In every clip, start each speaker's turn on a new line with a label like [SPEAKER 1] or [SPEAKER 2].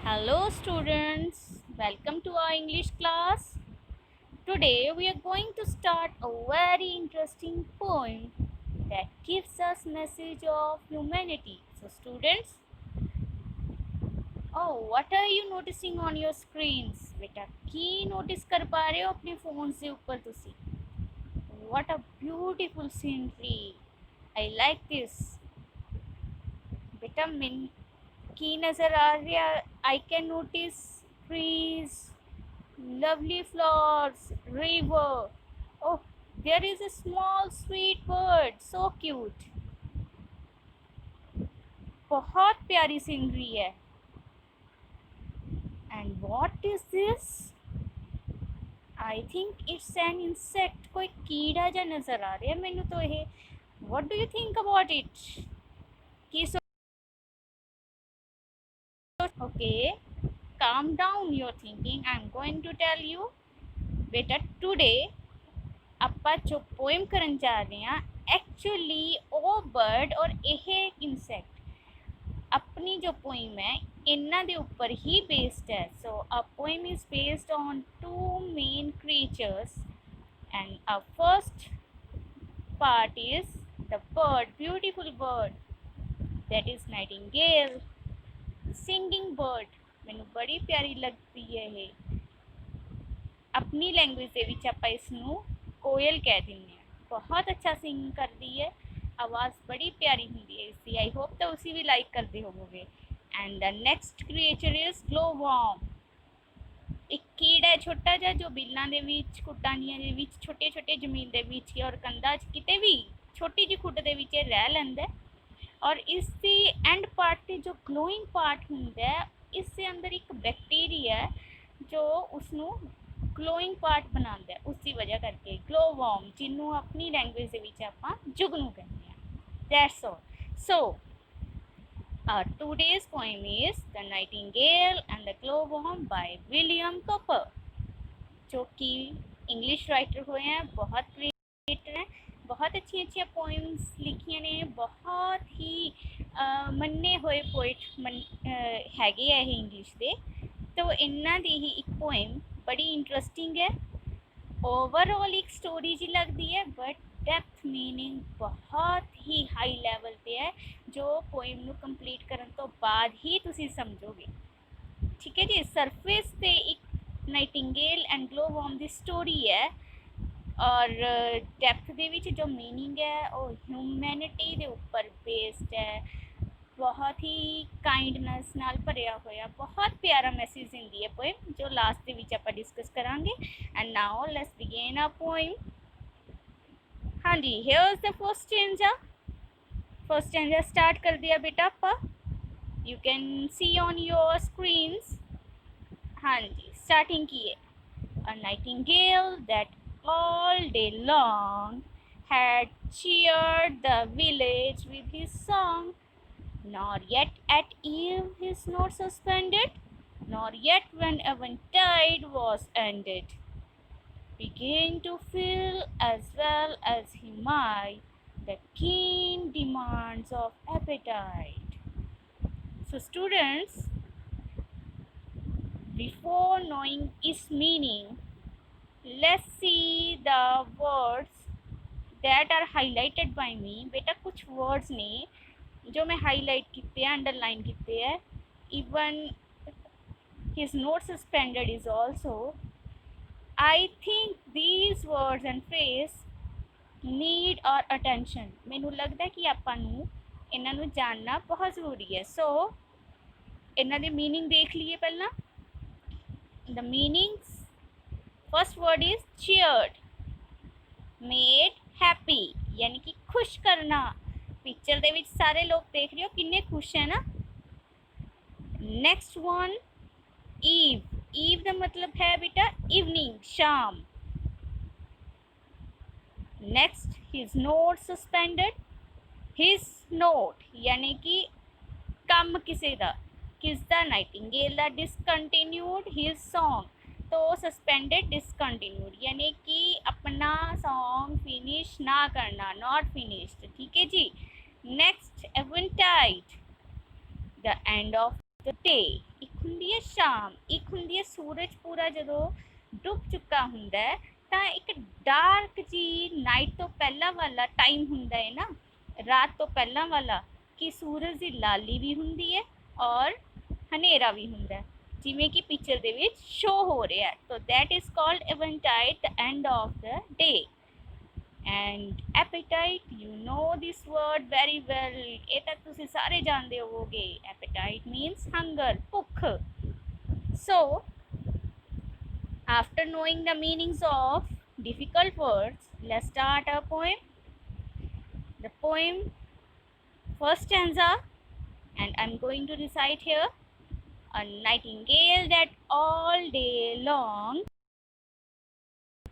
[SPEAKER 1] Hello students, welcome to our English class. Today we are going to start a very interesting poem that gives us message of humanity. So students, what are you noticing on your screens? बेटा की notice कर पा रहे हो अपने phone से ऊपर तुसी? What a beautiful scenery. I like this. बेटा min की नज़र आ रहा? I can notice trees, lovely flowers, river. Oh, there is a small sweet bird, so cute. बहुत प्यारी सीनरी है. And what is this? I think it's an insect. कोई कीड़ा जा नज़र आ रहा है मैनू तो ये. What do you think about it? की Okay, calm down your thinking. I'm going to tell you. बेटा today ਆਪਾਂ जो पोएम करन जा रहे हैं एक्चुअली ਉਹ बर्ड और ਇਹ इंसैक्ट अपनी जो पोएम है इन्ना दे ऊपर ही बेस्ड है. So a poem is based on two main creatures and a first part is the bird, beautiful bird that is nightingale, singing bird. मैनू बड़ी प्यारी लगती है ये. अपनी लैंग्वेज ਦੇ ਵਿੱਚ ਆਪਾਂ ਇਸ ਨੂੰ कोयल कह ਦਿੰਦੇ हैं. बहुत अच्छा सिंग करती है, आवाज़ बड़ी प्यारी होंगी है इसकी. आई होप तो उसी भी लाइक करते होवोगे. And the next creature is glowworm. एक कीड़ा है छोटा जा जो बिल्लां दे विच कुटानियां दे विच छोटे छोटे जमीन दे विच और कंधा च किते भी छोटी जी खुट दे विच रह लैंदा है. और इसकी एंड पार्ट ते जो ग्लोइंग पार्ट हुंदा है इसके अंदर एक बैक्टीरिया है जो उसनों ग्लोइंग पार्ट बनाता है. उसकी वजह करके ग्लोवॉर्म जिन्हों अपनी लैंग्वेज ਦੇ ਵਿੱਚ ਆਪਾਂ जुगनू कहते हैं. That's all. So today's poem is The Nightingale and the Glowworm by William Cowper, जो कि इंग्लिश राइटर हुए हैं, बहुत क्रिएटर हैं, बहुत अच्छी अच्छी पोएम्स लिखियां ने, बहुत ही मन्ने हुए पोइट हैगे है इंग्लिश दे. तो इन्ना दी ही एक पोएम बड़ी इंटरेस्टिंग है. ओवरऑल एक स्टोरी जी लगती है बट डेप्थ मीनिंग बहुत ही हाई लैवल पे है जो पोएम नू कंप्लीट करन तो बाद ही तुसी समझोगे. ठीक है जी. सरफेस पे एक नाइटिंगेल एंड ग्लोवॉर्म दी स्टोरी है और डेप्थ दे विच जो मीनिंग है वो ह्यूमैनिटी दे ऊपर बेस्ड है. बहुत ही काइंडनेस नाल भरिया होया बहुत प्यारा मैसेज दिंदी है पोएम जो लास्ट दे विच आपां डिस्कस करांगे. And now let's begin our poem. हाँ जी, here is the first stanza. First stanza start कर दिया बेटा आपां. You can see on your screens. हाँ जी, स्टार्टिंग की है. A nightingale that all day long had cheered the village with his song, nor yet at eve his note suspended, nor yet when eventide was ended, began to feel as well as he might the keen demands of appetite. So students, before knowing its meaning, let's see the words that are highlighted by me. बेटा कुछ words ने जो मैं highlight किए हैं, underline किए हैं. Even his note suspended is also. I think these words and phrase need our attention. मैनू लगता है कि आपां नू इन्हां नू जानना बहुत ज़रूरी है. सो इन्हां दे मीनिंग देख लिए पहला. The meanings, first word is cheered, made happy यानी कि खुश करना. पिक्चर दे विच सारे लोग देख रहे हो किन्ने खुश है ना. Next one ewe. ईव का मतलब है बेटा इवनिंग, शाम. Next his note suspended. His note यानी कि कम किसी का, किसका, नाइटिंगेल का. डिसकंटिन्यूड हिज सॉन्ग, तो सस्पेंडेड डिसकंटिन्यूड यानी कि अपना सॉन्ग फिनिश ना करना, नॉट फिनिश्ड. ठीक है जी. Next eventide, the end of the day. एक होंगी है शाम, एक हुंदी है सूरज पूरा जदों डुब चुका हुंदा है ਤਾਂ एक डार्क जी नाइट तो पहला वाला टाइम हुंदा है ना, रात तो पहला वाला कि सूरज की लाली भी हुंदी है और हनेरा भी हुंदा है, जिमें कि पिक्चर दे विच शो हो रहा है। तो that is called eventide, the end of the day. And appetite, you know this word very well, ये तो तुसीं सारे जानते होवोगे। एपेटाइट मीन्स हंगर, भुख। सो after knowing the meanings of difficult words, let's start our poem. The poem first stanza, and I'm going to recite here. A nightingale that all day long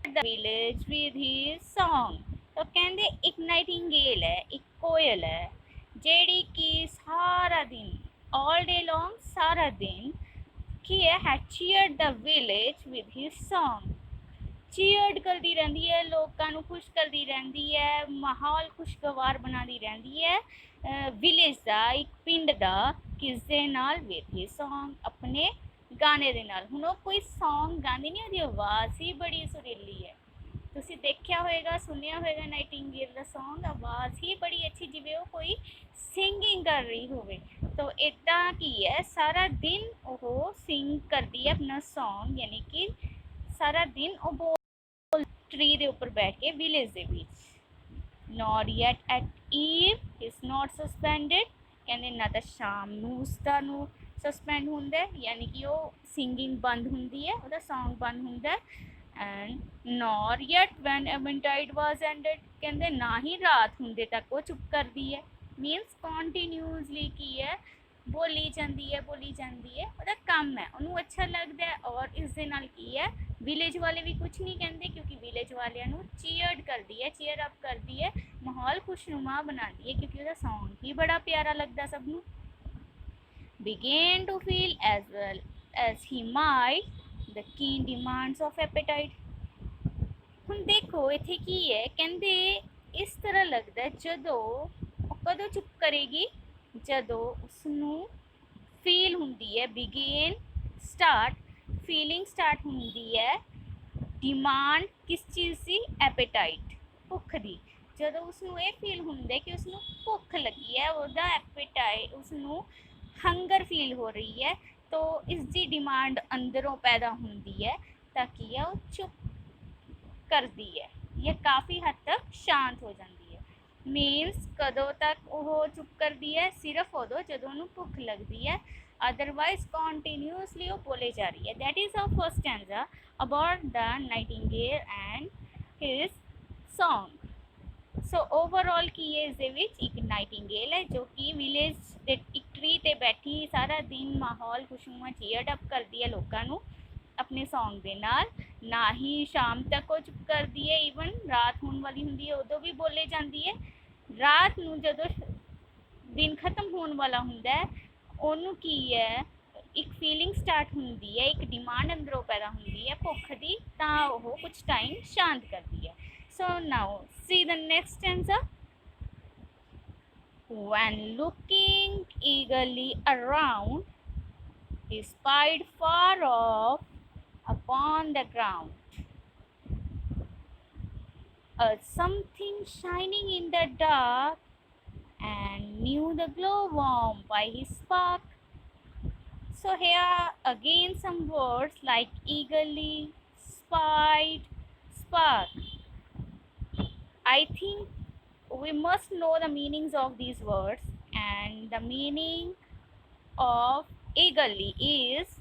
[SPEAKER 1] the village with his song। तो कहंदे एक Nightingale है, एक कोयल है जेड़ी कि सारा दिन, all day long सारा दिन की है, had cheered the village with his song। Cheered करती रहती है, लोगों को खुश करती रहती है, माहौल खुशगवार बनाती रहती है विलेज का, एक पिंड का, किस दे नाल, विद हिज सॉन्ग, अपने गाने दे नाल। हुण ओह कोई सॉन्ग गांदी नहीं, उसकी आवाज़ ही बड़ी सुरीली है। तुसीं देखिया होएगा, सुनिया होएगा नाइटिंगेल का सॉन्ग, आवाज़ ही बड़ी अच्छी, जिवें ओह कोई सिंगिंग कर रही होवे। तो इदां की है, सारा दिन ओह सिंग करती है अपना सॉन्ग, यानी कि सारा दिन ओह ट्री दे उपर बैठ के विलेज दे विच। Not yet at eve is not suspended, कहंदे ना तो शाम नूं उसदा नूं सस्पेंड हुंदा है, यानी कि वो सिंगिंग बंद हुंदी है, ਉਹਦਾ सॉन्ग बंद हुंदा है। And nor yet when eventide was ended, कहंदे ना ही रात हुंदे तक वो चुप करदी है। मीनस कॉन्टीन्यूसली की है, बोली जाती है, बोली जाती है, ਉਹਦਾ ਕੰਮ है, ਉਹਨੂੰ अच्छा लगता है। और इस दे नाल की है, विलेज वाले भी कुछ नहीं कहते, क्योंकि विलेज वालियां नूं चीयर्ड करती है, चीयर अप करती है, माहौल खुशनुमा बनाती है, क्योंकि उसका सॉन्ग ही बड़ा प्यारा लगता सबनूं। Began to feel as well as he might the keen demands of appetite। ਹੁਣ ਦੇਖੋ ਇੱਥੇ ਕੀ ਹੈ, ਕਹਿੰਦੇ ਇਸ ਤਰ੍ਹਾਂ ਲੱਗਦਾ ਜਦੋਂ ਉਹ ਕਦੋਂ ਚੁੱਪ ਕਰੇਗੀ, ਜਦੋਂ ਉਸਨੂੰ ਫੀਲ ਹੁੰਦੀ ਹੈ, ਬਿਗੇਨ ਸਟਾਰਟ, ਫੀਲਿੰਗ ਸਟਾਰਟ ਹੁੰਦੀ ਹੈ, डिमांड किस चीज़ की, एपेटाइट, भुख की। ਜਦੋਂ ਉਸਨੂੰ ਇਹ ਫੀਲ ਹੁੰਦਾ ਕਿ ਉਸਨੂੰ ਭੁੱਖ ਲੱਗੀ ਹੈ, ਉਹਦਾ ਐਪੇਟਾਈਟ, ਉਸਨੂੰ ਹੰਗਰ ਫੀਲ ਹੋ ਰਹੀ ਹੈ, तो इसकी डिमांड अंदरों पैदा होती है, ताकि यह वो चुप करती है, यह काफ़ी हद तक शांत हो जाती है। मीनस कदों तक वो चुप करती है, सिर्फ उदों जदों उन्हें भुख लगती है, अदरवाइज कॉन्टीन्यूसली वो बोले जा रही है। That is our first stanza about the nightingale and his song. So overall की है इस एक नाइटिंगेल है जो कि विलेज एक ट्री ते बैठी सारा दिन माहौल खुशनुमा चीयर अप करती है लोगों को अपने सॉन्ग के नाल, ना ही शाम तक वो चुप करती है, ईवन रात होने वाली होंगी है उदों भी बोले जाती है। रात नूं जदों दिन खत्म होने वाला होंदा है, उन्होंने की है एक फीलिंग स्टार्ट होंदी है, एक डिमांड अंदरों पैदा होंदी है भुख की, तां वो कुछ टाइम शांत करती है। So now see the next stanza. When looking eagerly around, he spied far off upon the ground something shining in the dark, and knew the glow warm by his spark. So here again some words like eagerly, spied, spark. I think we must know the meanings of these words, and the meaning of eagerly is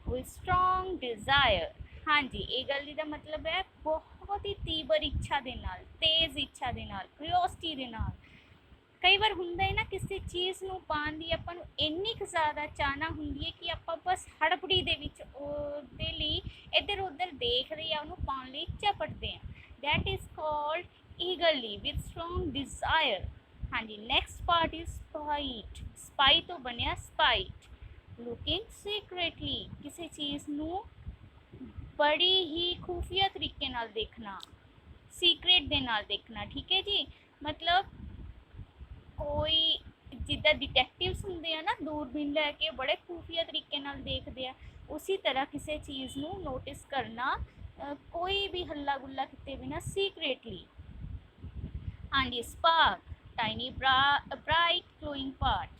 [SPEAKER 1] with strong desire। हाँ जी, eagerly का मतलब है बहुत ही तीव्र इच्छा दे नाल, तेज़ इच्छा दे नाल, क्यूरियोसिटी दे नाल। कई बार हुंदा है ना किसी चीज़ नूं पाउण दी आपां नूं इन्नी क ज़्यादा चाहना हुंदी है कि आपां बस हड़बड़ी दे विच उहदे लई इधर उधर देखदे आ, उहनूं पाउण लई झपटदे आ। That is called eagerly with strong desire। हाँ जी, next part is spied. Spy तो बनया स्पाइट, लुकिंग सीक्रेटली, किसी चीज़ नूं बड़ी ही खुफिया तरीके नाल देखना, सीक्रेट दे नाल देखना। ठीक है जी, मतलब कोई जिद्दां डिटेक्टिव्स हुंदे आ ना, दूरबीन लैके बड़े खुफिया तरीके नाल देखदे आ, उसी तरह किसी चीज़ नू नोटिस करना, कोई भी हल्ला गुल्ला किते बिना सीक्रेटली। हाँ जी, spark, tiny bright glowing part.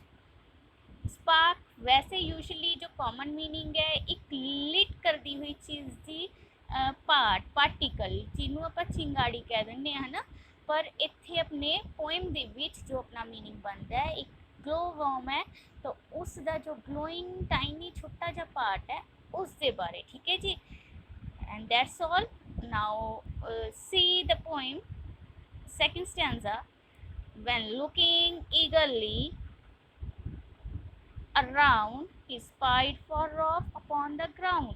[SPEAKER 1] Spark वैसे यूजुअली जो कॉमन मीनिंग है एक लिट करती हुई चीज़ की पार्ट, पार्टिकल जिन्हों आप चिंगाड़ी कह दें है ना, पर इत्थे अपने पोएम दे विच जो अपना मीनिंग बनता है एक ग्लो वॉर्म है, तो उसका जो ग्लोइंग टाइनी छोटा जा पार्ट है उस दे बारे, ठीक है जी। And that's all. Now see the poem second stanza. When looking eagerly around, he spied far off upon the ground।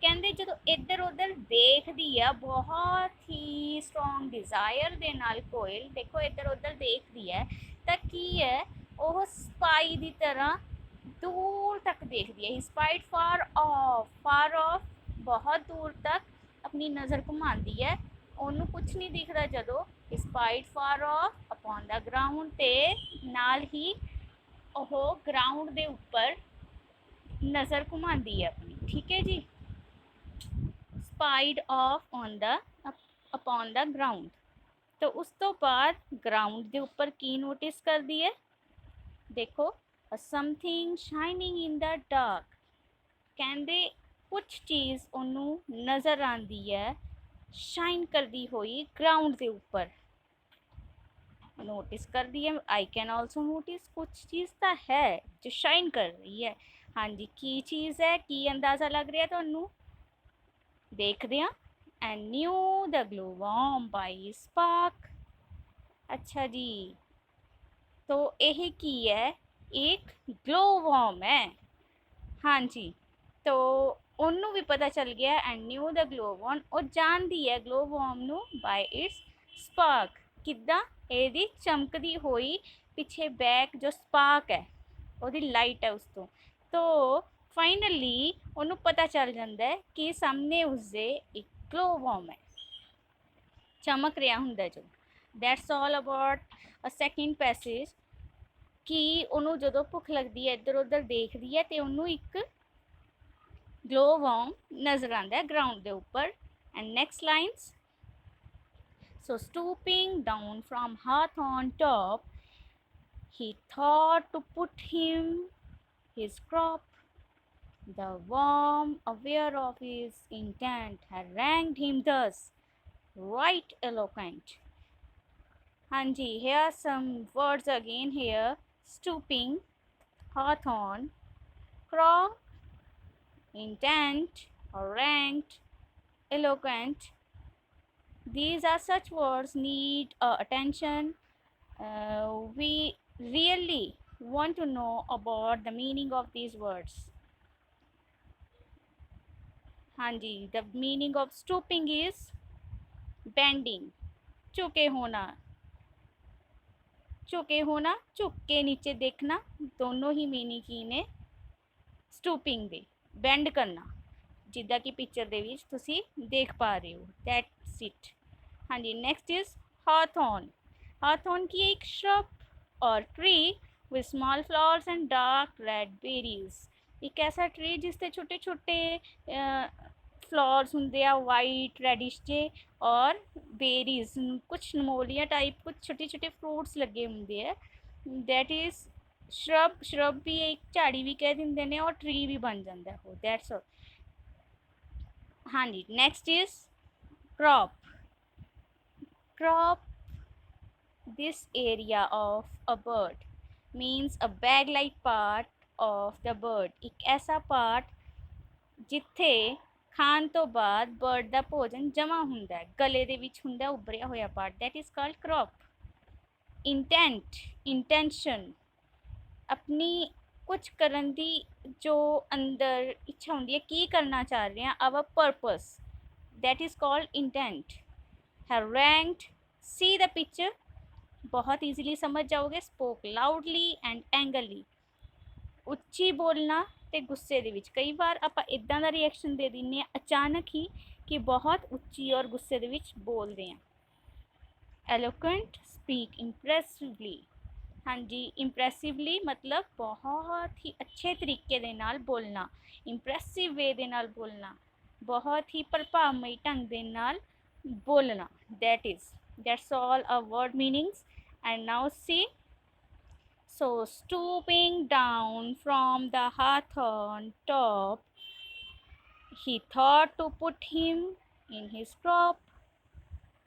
[SPEAKER 1] ਕਹਿੰਦੇ ਜਦੋਂ ਇੱਧਰ ਉੱਧਰ ਦੇਖਦੀ ਆ ਬਹੁਤ ਹੀ ਸਟਰੋਂਗ ਡਿਜ਼ਾਇਰ ਦੇ ਨਾਲ ਕੋਇਲ, ਦੇਖੋ ਇੱਧਰ ਉੱਧਰ ਦੇਖਦੀ ਹੈ ਤਾਂ ਕੀ ਹੈ, ਉਹ ਸਪਾਈ ਦੀ ਤਰ੍ਹਾਂ दूर तक देखती है। ही स्पाइड फार ऑफ बहुत दूर तक अपनी नज़र घुमाती है, ਉਹਨੂੰ कुछ नहीं दिखता ਜਦੋਂ। Spied far of upon the ground, ते नाल ही ਉਹ ग्राउंड ਦੇ ਉੱਪਰ नज़र घुमाती है अपनी, ठीक है जी। Spied off on the upon the ground, तो उस तो बाद ग्राउंड के उपर की नोटिस करती है, देखो something shining in the dark. कहते कुछ चीज़ उन्होंने नज़र आती है शाइन करती हुई ग्राउंड के उपर, नोटिस कर दी है। आई कैन ऑल्सो नोटिस, कुछ चीज़ तो है जो शाइन कर रही है। हाँ जी, की चीज़ है, की अंदाज़ा लग रहा है तुहानू, देखते हैं। And knew the glow worm by spark. अच्छा जी, तो यह की है, एक ग्लो वॉर्म है। हाँ जी, तो उन्नू भी पता चल गया and knew the glow worm, और जानती है ग्लो वॉर्म नू बाय इट्स स्पार्क, किदा एदी चमकदी हुई पिछे बैक जो स्पार्क है ओदी लाइट है उस तो फाइनली उन्नू पता चल जाता है कि सामने उससे एक ग्लो वॉर्म है, चमक रहा हुंदा जो। That's all about a second passage, कि उन्होंने जो भुख लगती है इधर उधर देखती है तो उन्होंने एक ग्लो वॉर्म नज़र आता है ग्राउंड के उपर। And next lines, so stooping down from Hawthorn top, he thought to put him his crop। The worm, aware of his intent, harangued him thus, right eloquent। हाँ जी, here some words again here, stooping, Hawthorn, crop, intent, ranked, eloquent. These are such words need attention. We really want to know about the meaning of these words। हाँ जी, the meaning of stooping is bending, झुके होना, झुके होना, झुक के नीचे देखना, दोनों ही मीनिंग की ने स्टूपिंग दे, बैंड करना, जिदा कि पिक्चर दे विच तुसी देख पा रहे हो, दैट्स इट। हाँ जी, नेक्स्ट इज Hawthorn। Hawthorn की एक श्रब और tree with small flowers and dark red berries, एक ऐसा ट्री जिससे छोटे छोटे फ्लावर्स होंगे वाइट रेडिश जे, और बेरीज कुछ नमोलिया टाइप कुछ छोटे छोटे फ्रूट्स लगे होंगे है, दैट इज़ श्रब। श्रब भी एक झाड़ी भी कह देंगे ने, और ट्री भी बन जाता है वो, दैट्स ऑल। हाँ जी, next is crop. Crop, this area of a bird, means a bag like part of the bird, एक ऐसा पार्ट जिथे खान तो बाद बर्ड का भोजन जमा हुंदा है, गले दे विच हुंदा उभरिया होया part, that is called crop. Intent, intention, अपनी कुछ करन दी जो अंदर इच्छा होंदी है, की करना चाह रहे हैं, our purpose, that is called intent. harangued, see the picture, बहुत ईजीली समझ जाओगे। स्पोक लाउडली एंड एंगरली, ਉੱਚੀ बोलना तो गुस्से ਦੇ ਵਿੱਚ। कई बार ਆਪਾਂ इदां ਦਾ रिएक्शन दे ਦਿੰਦੇ ਹਾਂ अचानक ही कि बहुत ਉੱਚੀ और गुस्से ਦੇ ਵਿੱਚ बोलते हैं। एलोक्वेंट, स्पीक इंप्रेसिवली, हाँ जी, इंप्रैसिवली मतलब बहुत ही अच्छे तरीके दे नाल बोलना, इंप्रैसिव वे दे नाल बोलना, बहुत ही प्रभावमयी ढंग दे नाल बोलना। That's all our word meanings. And now see, so stooping down from the hawthorn top, he thought to put him in his crop।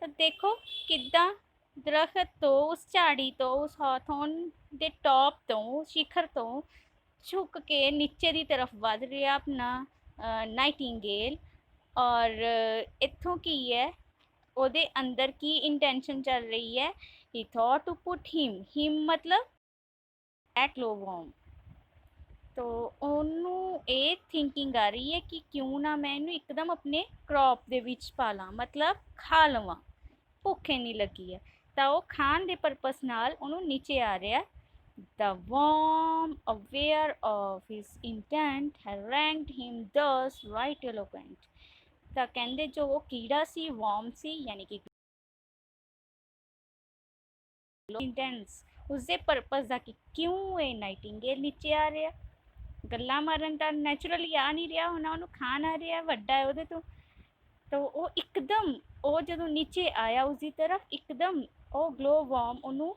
[SPEAKER 1] ਤਾਂ ਦੇਖੋ ਕਿੱਦਾਂ ਦਰਖਤ ਤੋਂ, ਉਸ ਝਾੜੀ ਤੋਂ, ਉਸ ਹੌਥੌਨ ਦੇ ਟੌਪ ਤੋਂ, ਸ਼ਿਖਰ ਤੋਂ ਝੁਕ ਕੇ ਨੀਚੇ ਦੀ ਤਰਫ ਵੱਧ ਰਿਹਾ ਆਪਣਾ ਨਾਈਟਿੰਗੇਲ। ਔਰ ਇੱਥੋਂ ਕੀ ਹੈ, ਉਹਦੇ ਅੰਦਰ ਕੀ ਇੰਟੈਂਸ਼ਨ ਚੱਲ ਰਹੀ ਹੈ, ਹੀ ਥੌਟ ਟੂ ਪੁੱਟ ਹਿਮ ਮਤਲਬ ਐਟ ਲੋਵੋਮ। ਤੋ ਉਹਨੂੰ ਇਹ ਥਿੰਕਿੰਗ ਆ ਰਹੀ ਹੈ ਕਿ ਕਿਉਂ ਨਾ ਮੈਂ ਇਹਨੂੰ ਇੱਕਦਮ ਆਪਣੇ ਕ੍ਰੌਪ ਦੇ ਵਿੱਚ ਪਾ ਲਾਂ, ਮਤਲਬ ਖਾ ਲਵਾਂ, ਭੁੱਖ ਇੰਨੀ ਲੱਗੀ ਹੈ। ਤਾਂ ਉਹ ਖਾਣ ਦੇ ਪਰਪਸ ਨਾਲ ਉਹਨੂੰ ਨੀਚੇ ਆ ਰਿਹਾ। The worm, aware of his intent, harangued him thus right eloquent। ਤਾਂ ਕਹਿੰਦੇ ਜੋ ਉਹ ਕੀੜਾ ਸੀ, worm ਸੀ, ਯਾਨੀ ਕਿ ਇੰਟੈਂਸ, ਉਸਦੇ ਪਰਪਸ ਦਾ ਕਿ ਕਿਉਂ ਇਹ ਨਾਈਟਿੰਗੇਲ ਨੀਚੇ ਆ ਰਿਹਾ। ਗੱਲਾਂ ਮਾਰਨ ਤਾਂ ਨੈਚੁਰਲੀ ਆ ਨਹੀਂ ਰਿਹਾ ਹੋਣਾ, ਉਹਨੂੰ ਖਾਣ ਆ ਰਿਹਾ, ਵੱਡਾ ਹੈ ਉਹਦੇ ਤੋਂ। ਤਾਂ ਉਹ ਇੱਕਦਮ, ਉਹ ਜਦੋਂ ਨੀਚੇ ਆਇਆ ਉਸਦੀ ਤਰਫ, ਇੱਕਦਮ ਉਹ ਗਲੋ ਵਾਰਮ ਉਹਨੂੰ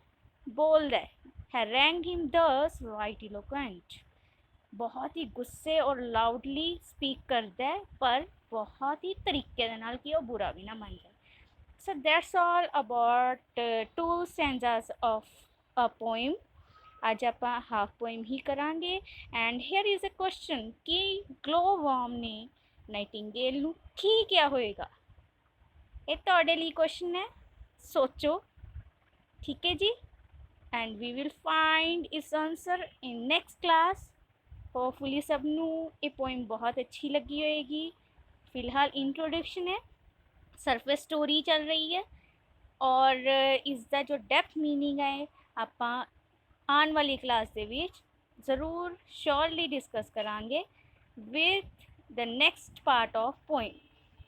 [SPEAKER 1] ਬੋਲਦਾ, ਹੈਰੈਂਗ ਹਿਮ ਦਸ ਰਾਈਟ ਇਲੋਕੁਐਂਟ, ਬਹੁਤ ਹੀ ਗੁੱਸੇ ਔਰ ਲਾਊਡਲੀ ਸਪੀਕ ਕਰਦਾ, ਪਰ ਬਹੁਤ ਹੀ ਤਰੀਕੇ ਦੇ ਨਾਲ ਕਿ ਉਹ ਬੁਰਾ ਵੀ ਨਾ ਮੰਨ ਜਾਏ। So that's all about 2 stanzas of a poem. ਅੱਜ ਆਪਾਂ ਹਾਫ ਪੋਇਮ ਹੀ ਕਰਾਂਗੇ। And here is a question ਕਿ ਗਲੋ ਵਾਰਮ ਨੇ ਨਾਈਟਿੰਗੇਲ ਨੂੰ ਕੀ ਕਿਹਾ ਹੋਏਗਾ। ਇਹ ਤੁਹਾਡੇ ਲਈ ਕੁਐਸਚਨ ਹੈ, ਸੋਚੋ, ਠੀਕ ਹੈ ਜੀ। ਐਂਡ ਵੀ ਵਿਲ ਫਾਈਂਡ ਇਸ answer in next class. Hopefully ਸਭ ਨੂੰ ਇਹ ਪੋਇਮ ਬਹੁਤ ਅੱਛੀ ਲੱਗੀ ਹੋਏਗੀ। ਫਿਲਹਾਲ ਇੰਟਰੋਡਕਸ਼ਨ ਹੈ, ਸਰਫੇਸ ਸਟੋਰੀ ਚੱਲ ਰਹੀ ਹੈ, ਔਰ ਇਸ ਦਾ ਜੋ ਡੈਪਥ ਮੀਨਿੰਗ ਹੈ ਆਪਾਂ ਆਉਣ ਵਾਲੀ ਕਲਾਸ ਦੇ ਵਿੱਚ ਜ਼ਰੂਰ ਸ਼ੋਰਲੀ ਡਿਸਕਸ ਕਰਾਂਗੇ with the next part of poem.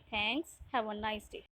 [SPEAKER 1] Thanks. Have a nice day.